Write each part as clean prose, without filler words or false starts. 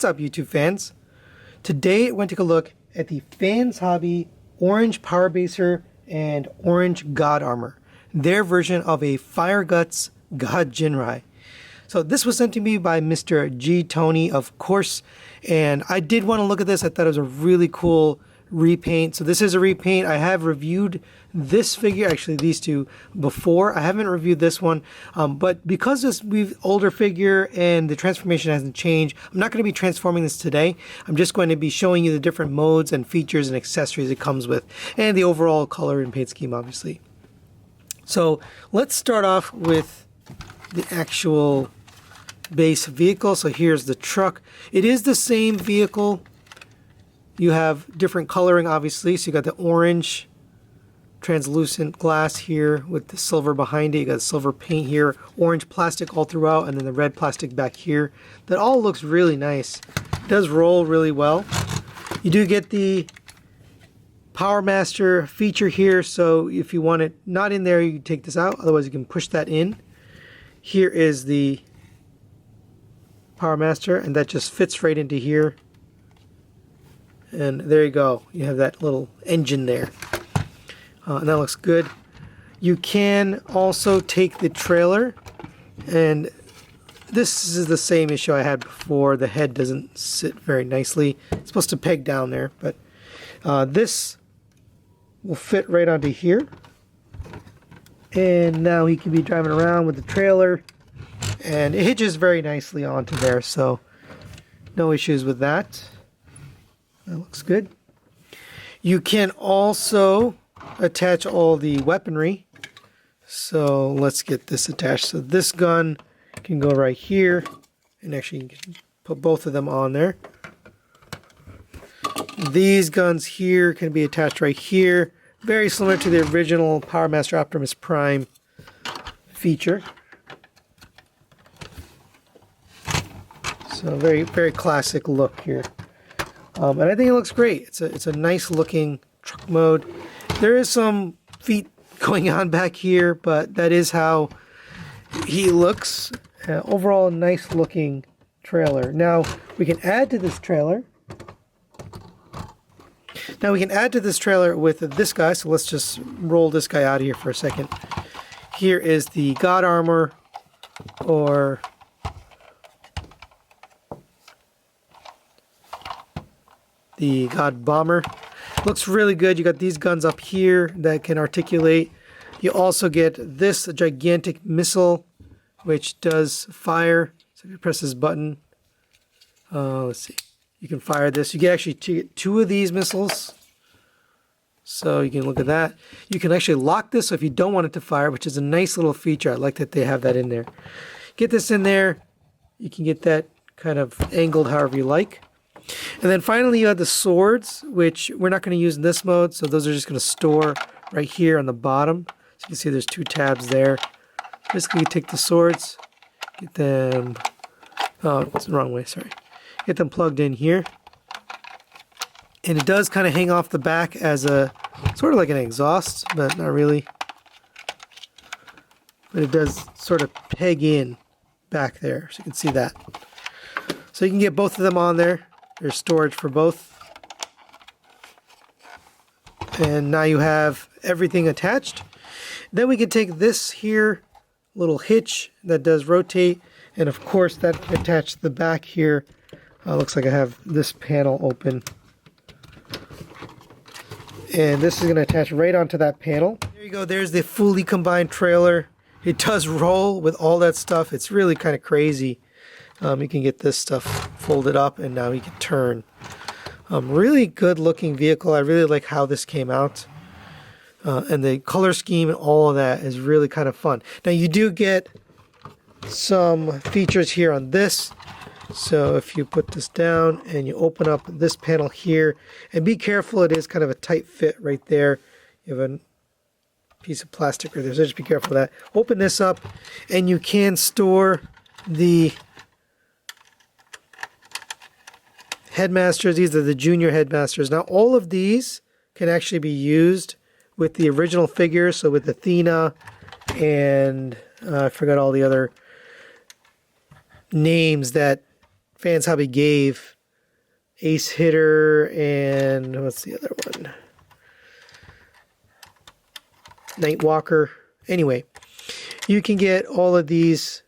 What's up, YouTube fans? Today we're going to take a look at the Fans Hobby Orange Power Baser and Orange God Armor, their version of a Fire Guts God Ginrai. So this was sent to me by Mr. G. Tony, of course, and I did want to look at this. I thought it was a really cool repaint. So this is a repaint. I have reviewed this figure, actually these two, before. I haven't reviewed this one, but because this older figure and the transformation hasn't changed, I'm not going to be transforming this today. I'm just going to be showing you the different modes and features and accessories it comes with, and the overall color and paint scheme, obviously. So let's start off with the actual base vehicle. So here's the truck. It is the same vehicle. You have different coloring, obviously. So you got the orange translucent glass here with the silver behind it. You got silver paint here, orange plastic all throughout, and then the red plastic back here. That all looks really nice. It does roll really well. You do get the Power Master feature here, so if you want it not in there, you can take this out. Otherwise, you can push that in. Here is the Power Master, and that just fits right into here. And there you go. You have that little engine there. And that looks good. You can also take the trailer, and this is the same issue I had before. The head doesn't sit very nicely. It's supposed to peg down there, but this will fit right onto here. And now he can be driving around with the trailer, and it hitches very nicely onto there, so no issues with that. That looks good. You can also attach all the weaponry. So let's get this attached. So this gun can go right here, and actually you can put both of them on there. These guns here can be attached right here. Very similar to the original Power Master Optimus Prime feature. So very, very classic look here. And I think it looks great. It's a nice looking truck mode. There is some feet going on back here, but that is how he looks. Overall, nice looking trailer. Now we can add to this trailer. With this guy. So let's just roll this guy out of here for a second. Here is the God Armor, or the God Bomber. Looks really good. You got these guns up here that can articulate. You also get this gigantic missile, which does fire. So if you press this button, let's see, you can fire this. You can actually get two of these missiles. So you can look at that. You can actually lock this so if you don't want it to fire, which is a nice little feature. I like that they have that in there. Get this in there. You can get that kind of angled however you like. And then finally you have the swords, which we're not going to use in this mode, so those are just going to store right here on the bottom. So you can see there's two tabs there. Basically you take the swords, get them, oh, it's the wrong way, sorry. Get them plugged in here. And it does kind of hang off the back as a, sort of like an exhaust, but not really. But it does sort of peg in back there, so you can see that. So you can get both of them on there. There's storage for both. And now you have everything attached. Then we can take this here little hitch that does rotate, and of course that can attach to the back here. Looks like I have this panel open. And this is going to attach right onto that panel. There you go, there's the fully combined trailer. It does roll with all that stuff. It's really kind of crazy. You can get this stuff folded up, and now you can turn. Really good looking vehicle. I really like how this came out. And the color scheme and all of that is really kind of fun. Now you do get some features here on this. So if you put this down and you open up this panel here, and be careful, it is kind of a tight fit right there. You have a piece of plastic right there, so just be careful of that. Open this up, and you can store the Headmasters. These are the junior Headmasters. Now all of these can actually be used with the original figures, so with Athena and I forgot all the other names that Fans Hobby gave Ace Hitter and what's the other one? Nightwalker. Anyway, you can get all of these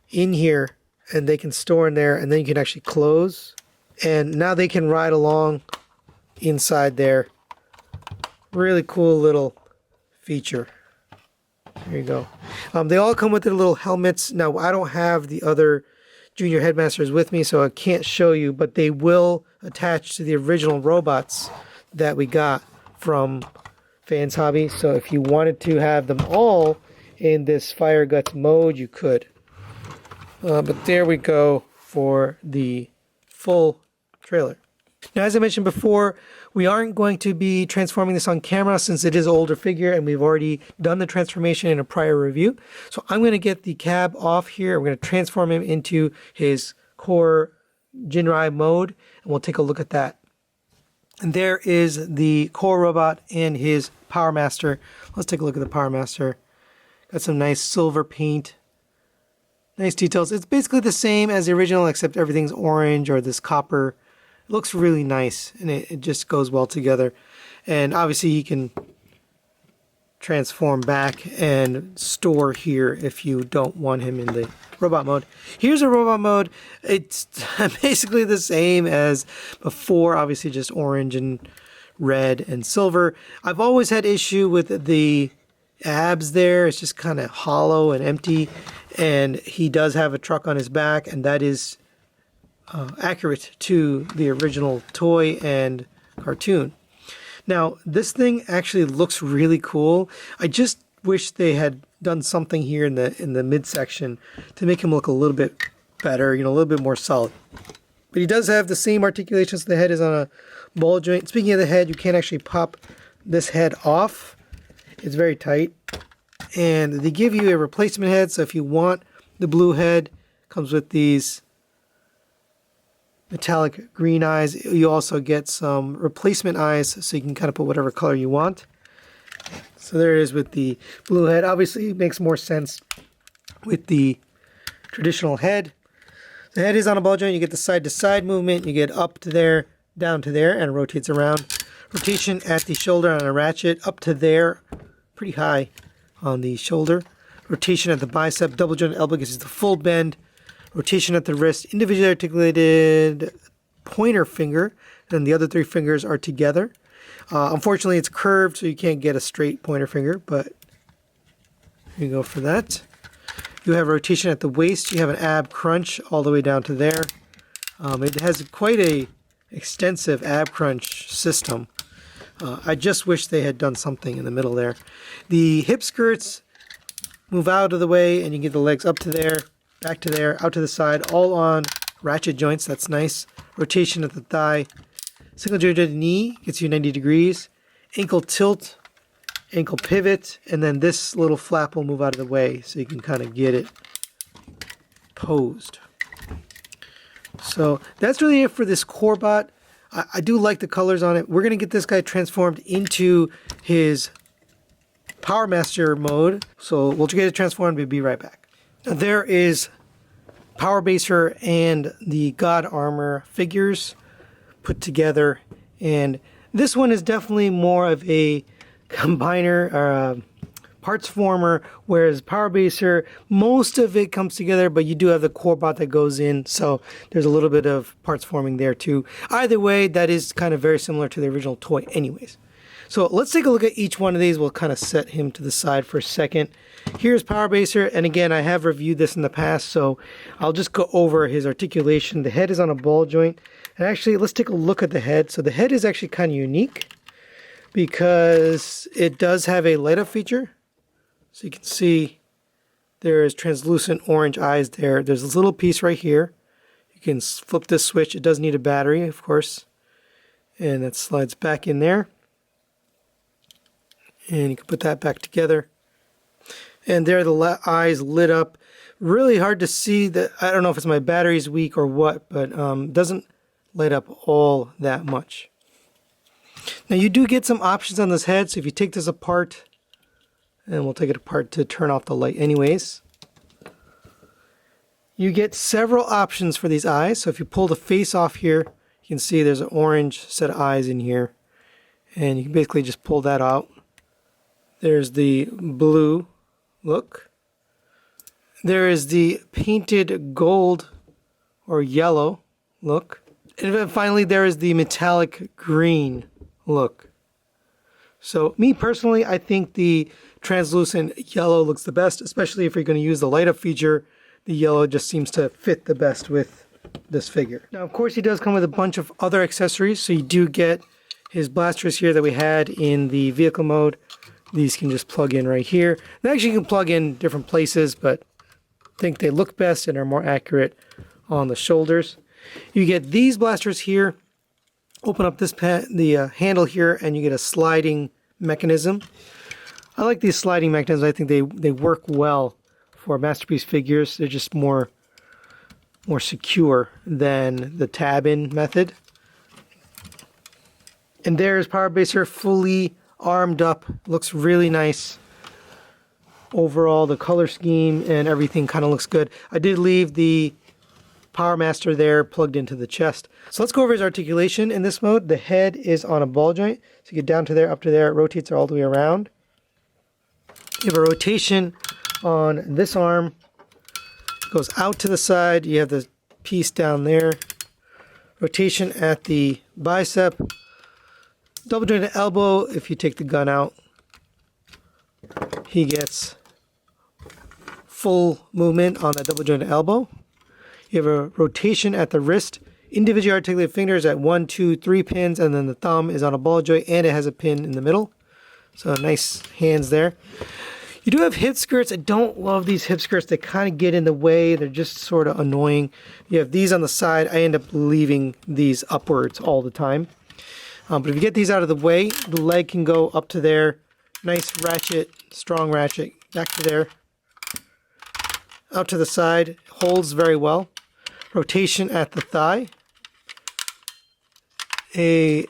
in here and they can store in there, and then you can actually close. And now they can ride along inside there. Really cool little feature. There you go. They all come with their little helmets. Now, I don't have the other Junior Headmasters with me, so I can't show you, but they will attach to the original robots that we got from Fans Hobby. So if you wanted to have them all in this Fire Guts mode, you could. But there we go for the full trailer. Now, as I mentioned before, we aren't going to be transforming this on camera since it is an older figure and we've already done the transformation in a prior review. So I'm going to get the cab off here. We're going to transform him into his core Ginrai mode, and we'll take a look at that. And there is the core robot and his Power Master. Let's take a look at the Power Master. Got some nice silver paint. Nice details. It's basically the same as the original, except everything's orange or this copper. It looks really nice, and it just goes well together. And obviously you can transform back and store here if you don't want him in the robot mode. Here's a robot mode. It's basically the same as before, obviously just orange and red and silver. I've always had issue with the abs there. It's just kind of hollow and empty, and he does have a truck on his back, and that is accurate to the original toy and cartoon. Now, this thing actually looks really cool. I just wish they had done something here in the midsection to make him look a little bit better, you know, a little bit more solid. But he does have the same articulations. The head is on a ball joint. Speaking of the head, you can't actually pop this head off. It's very tight. And they give you a replacement head, so if you want the blue head, it comes with these metallic green eyes. You also get some replacement eyes, so you can kind of put whatever color you want. So there it is with the blue head. Obviously, it makes more sense with the traditional head. The head is on a ball joint. You get the side-to-side movement. You get up to there, down to there, and it rotates around. Rotation at the shoulder on a ratchet, up to there, pretty high on the shoulder. Rotation at the bicep, double jointed elbow gives you the full bend. Rotation at the wrist, individually articulated pointer finger, and the other three fingers are together. Unfortunately, it's curved, so you can't get a straight pointer finger, but here you go for that. You have rotation at the waist. You have an ab crunch all the way down to there. It has quite a extensive ab crunch system. I just wish they had done something in the middle there. The hip skirts move out of the way, and you get the legs up to there, back to there, out to the side, all on ratchet joints. That's nice. Rotation at the thigh. Single jointed knee gets you 90 degrees. Ankle tilt, ankle pivot, and then this little flap will move out of the way so you can kind of get it posed. So that's really it for this core bot. I do like the colors on it. We're going to get this guy transformed into his Power Master mode. So we'll get it transformed. We'll be right back. Now there is Power Baser and the God Armor figures put together, and this one is definitely more of a combiner or a parts former, whereas Power Baser, most of it comes together, but you do have the core bot that goes in, so there's a little bit of parts forming there too. Either way, that is kind of very similar to the original toy anyways. So let's take a look at each one of these. We'll kind of set him to the side for a second. Here's Power Baser, and again, I have reviewed this in the past, so I'll just go over his articulation. The head is on a ball joint, and actually, let's take a look at the head. So the head is actually kind of unique because it does have a light up feature. So you can see there is translucent orange eyes there. There's this little piece right here. You can flip this switch. It does need a battery, of course, and that slides back in there. And you can put that back together. And there the eyes lit up. Really hard to see. That I don't know if it's my battery's weak or what, but doesn't light up all that much. Now you do get some options on this head, so if you take this apart, and we'll take it apart to turn off the light anyways, You get several options for these eyes. So if you pull the face off here, you can see there's an orange set of eyes in here. And you can basically just pull that out. There's the blue look. There is the painted gold or yellow look. And then finally there is the metallic green look. So me personally, I think the translucent yellow looks the best, especially if you're going to use the light up feature. The yellow just seems to fit the best with this figure. Now of course he does come with a bunch of other accessories, so you do get his blasters here that we had in the vehicle mode. These can just plug in right here. And actually you can plug in different places, but I think they look best and are more accurate on the shoulders. You get these blasters here. Open up this the handle here and you get a sliding mechanism. I like these sliding mechanisms. I think they work well for Masterpiece figures. They're just more secure than the tab-in method. And there's Power Baser fully armed up. Looks really nice. Overall, the color scheme and everything kind of looks good. I did leave the Power Master there plugged into the chest. So let's go over his articulation in this mode. The head is on a ball joint. So you get down to there, up to there. It rotates all the way around. You have a rotation on this arm. It goes out to the side. You have the piece down there. Rotation at the bicep. Double jointed elbow. If you take the gun out, he gets full movement on that double jointed elbow. You have a rotation at the wrist. Individually articulated fingers at 1, 2, 3 pins, and then the thumb is on a ball joint and it has a pin in the middle. So nice hands there. You do have hip skirts. I don't love these hip skirts. They kind of get in the way. They're just sort of annoying. You have these on the side. I end up leaving these upwards all the time. But if you get these out of the way, the leg can go up to there. Nice ratchet, strong ratchet, back to there. Out to the side, holds very well. Rotation at the thigh. A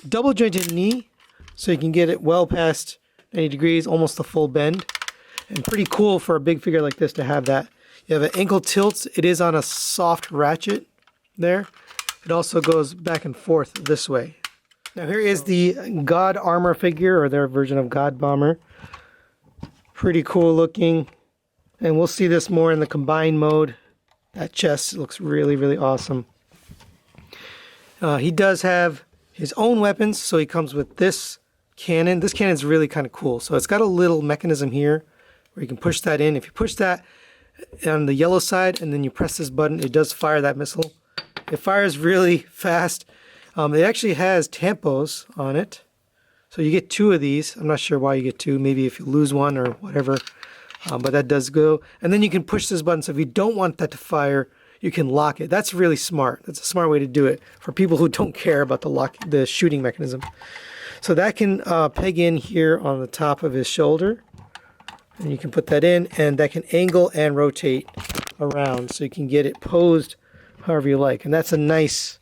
double jointed knee, so you can get it well past 90 degrees, almost a full bend. And pretty cool for a big figure like this to have that. You have an ankle tilt. It is on a soft ratchet there. It also goes back and forth this way. Now here is the God Armor figure, or their version of God Bomber. Pretty cool looking. And we'll see this more in the combined mode. That chest looks really, really awesome. He does have his own weapons, so he comes with this cannon. This cannon is really kind of cool. So it's got a little mechanism here where you can push that in. If you push that on the yellow side and then you press this button, it does fire that missile. It fires really fast. It actually has tampos on it. So you get 2 of these. I'm not sure why you get 2. Maybe if you lose one or whatever. But that does go. And then you can push this button. So if you don't want that to fire, you can lock it. That's really smart. That's a smart way to do it for people who don't care about the shooting mechanism. So that can peg in here on the top of his shoulder. And you can put that in. And that can angle and rotate around. So you can get it posed however you like. And that's a nice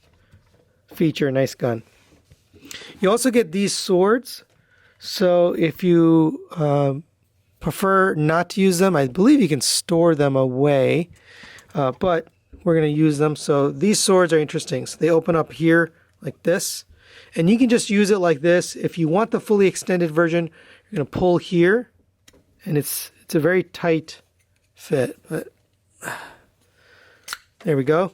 feature, nice gun. You also get these swords. So if you prefer not to use them, I believe you can store them away, but we're going to use them. So these swords are interesting. So they open up here like this, and you can just use it like this. If you want the fully extended version, you're going to pull here, and it's a very tight fit, but there we go.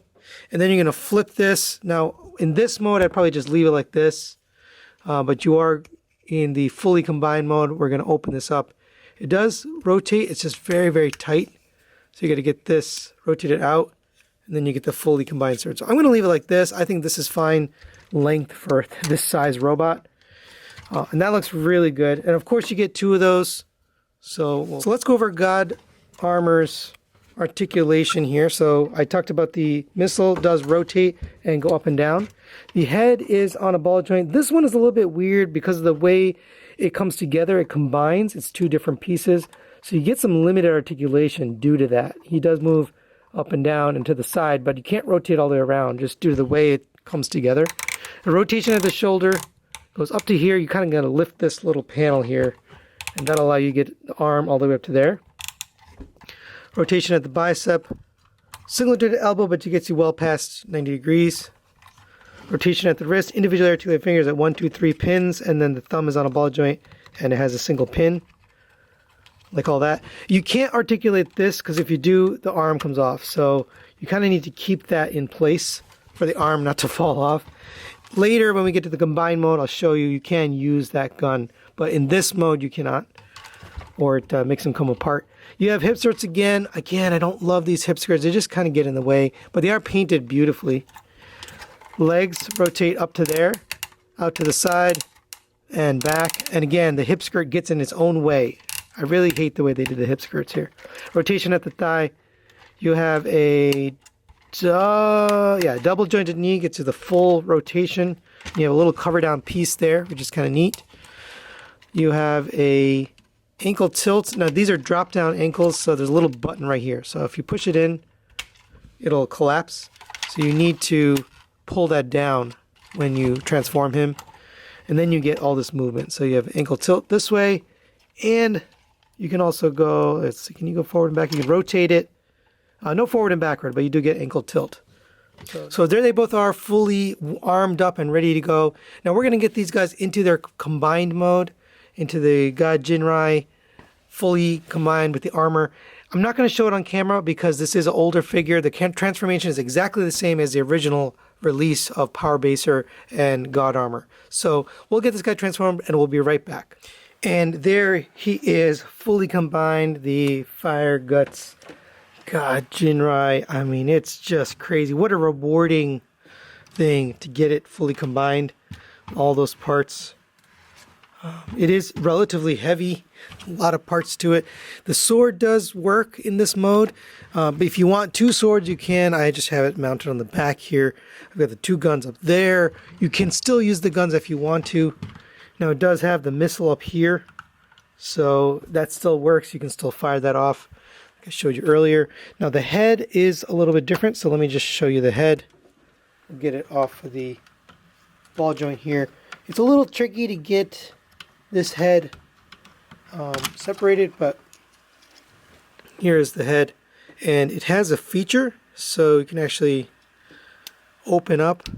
And then you're going to flip this. Now in this mode, I'd probably just leave it like this, but you are in the fully combined mode. We're going to open this up. It does rotate. It's just very, very tight. So you got to get this rotated out, and then you get the fully combined sword. So I'm going to leave it like this. I think this is fine length for this size robot. And that looks really good. And of course you get 2 of those. So let's go over God Armor's articulation here. So I talked about the missile does rotate and go up and down. The head is on a ball joint. This one is a little bit weird because of the way it comes together. It combines. It's 2 different pieces. So you get some limited articulation due to that. He does move up and down and to the side, but you can't rotate all the way around just due to the way it comes together. The rotation at the shoulder goes up to here. You kind of got to lift this little panel here, and that'll allow you to get the arm all the way up to there. Rotation at the bicep. Similar to the elbow, but it gets you well past 90 degrees. Rotation at the wrist, individually articulated fingers at 1, 2, 3 pins, and then the thumb is on a ball joint and it has a single pin. Like all that. You can't articulate this because if you do, the arm comes off. So you kind of need to keep that in place for the arm not to fall off. Later, when we get to the combined mode, I'll show you can use that gun. But in this mode, you cannot, or it makes them come apart. You have hip skirts again. Again, I don't love these hip skirts. They just kind of get in the way, but they are painted beautifully. Legs rotate up to there, out to the side, and back. And again, the hip skirt gets in its own way. I really hate the way they did the hip skirts here. Rotation at the thigh. You have a double jointed knee, gets you the full rotation. You have a little cover down piece there, which is kind of neat. You have a ankle tilt. Now these are drop down ankles, so there's a little button right here. So if you push it in, it'll collapse. So you need to pull that down when you transform him. And then you get all this movement. So you have ankle tilt this way, and you can also go, let's see, can you go forward and back? You can rotate it. No forward and backward, but you do get ankle tilt. So there they both are, fully armed up and ready to go. Now we're going to get these guys into their combined mode, into the God Ginrai, fully combined with the armor. I'm not going to show it on camera because this is an older figure. The transformation is exactly the same as the original release of Power Baser and God Armor. So we'll get this guy transformed and we'll be right back. And there he is, fully combined, the Fire Guts God Ginrai. I mean, it's just crazy. What a rewarding thing to get it fully combined, all those parts. It is relatively heavy, a lot of parts to it. The sword does work in this mode, but if you want two swords, you can. I just have it mounted on the back here. I've got the two guns up there. You can still use the guns if you want to. Now it does have the missile up here, so that still works. You can still fire that off, like I showed you earlier. Now the head is a little bit different, so let me just show you the head. I'll get it off of the ball joint here. It's a little tricky to get this head separated, but here is the head, and it has a feature so you can actually open up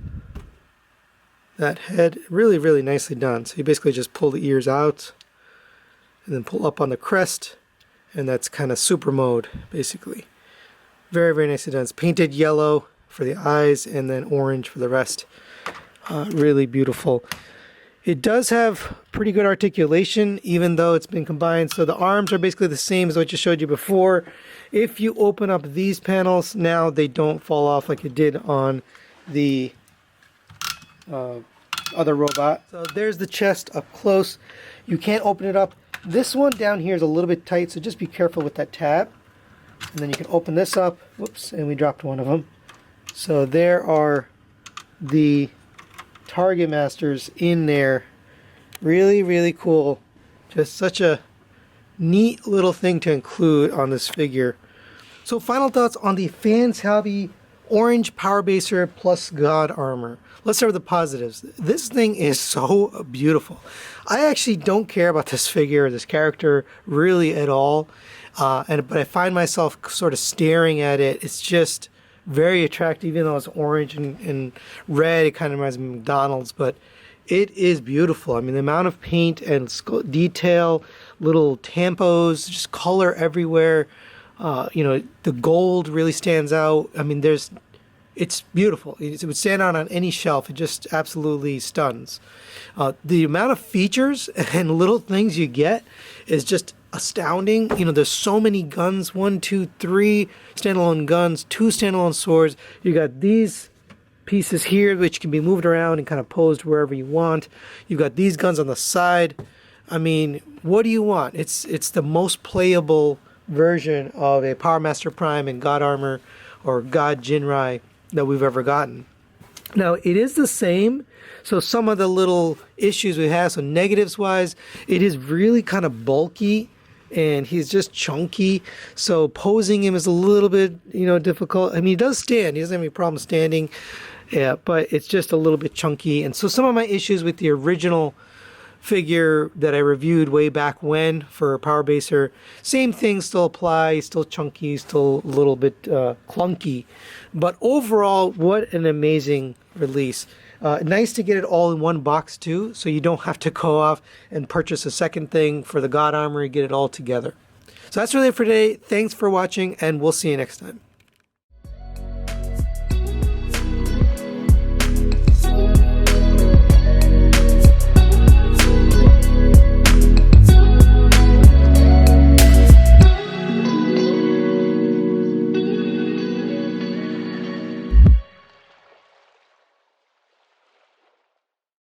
that head. Really nicely done. So you basically just pull the ears out and then pull up on the crest, and that's kind of super mode basically. Very nicely done. It's painted yellow for the eyes and then orange for the rest. Really beautiful. It does have pretty good articulation even though it's been combined. So the arms are basically the same as what I showed you before. If you open up these panels now, they don't fall off like it did on the other robot. So there's the chest up close. You can't open it up. This one down here is a little bit tight, so just be careful with that tab. And then you can open this up. Whoops, and we dropped one of them. So there are the Target Masters in there. Really cool. Just such a neat little thing to include on this figure. So final thoughts on the Fans Hobby Orange Power Baser plus God Armor. Let's start with the positives. This thing is so beautiful. I actually don't care about this figure or this character really at all, but I find myself sort of staring at it. It's just very attractive, even though it's orange and red. It kind of reminds me of McDonald's, but it is beautiful. I mean, the amount of paint and detail, little tampos, just color everywhere. The gold really stands out. I mean, it's beautiful. It would stand out on any shelf. It just absolutely stuns. The amount of features and little things you get is just astounding. There's so many guns, 1, 2, 3 standalone guns, 2 standalone swords. You got these pieces here which can be moved around and kind of posed wherever you want. You've got these guns on the side. I mean, what do you want? It's the most playable version of a Power Master Prime and God Armor or God Ginrai that we've ever gotten. Now it is the same, so some of the little issues we have, so negatives wise, it is really kind of bulky and he's just chunky, so posing him is a little bit difficult. I mean, he does stand, he doesn't have any problem standing, but it's just a little bit chunky. And so some of my issues with the original figure that I reviewed way back when for Power Baser. Same things still apply, still chunky, still a little bit clunky. But overall, what an amazing release. Nice to get it all in one box too, so you don't have to go off and purchase a second thing for the God Armor. You get it all together. So that's really it for today. Thanks for watching, and we'll see you next time.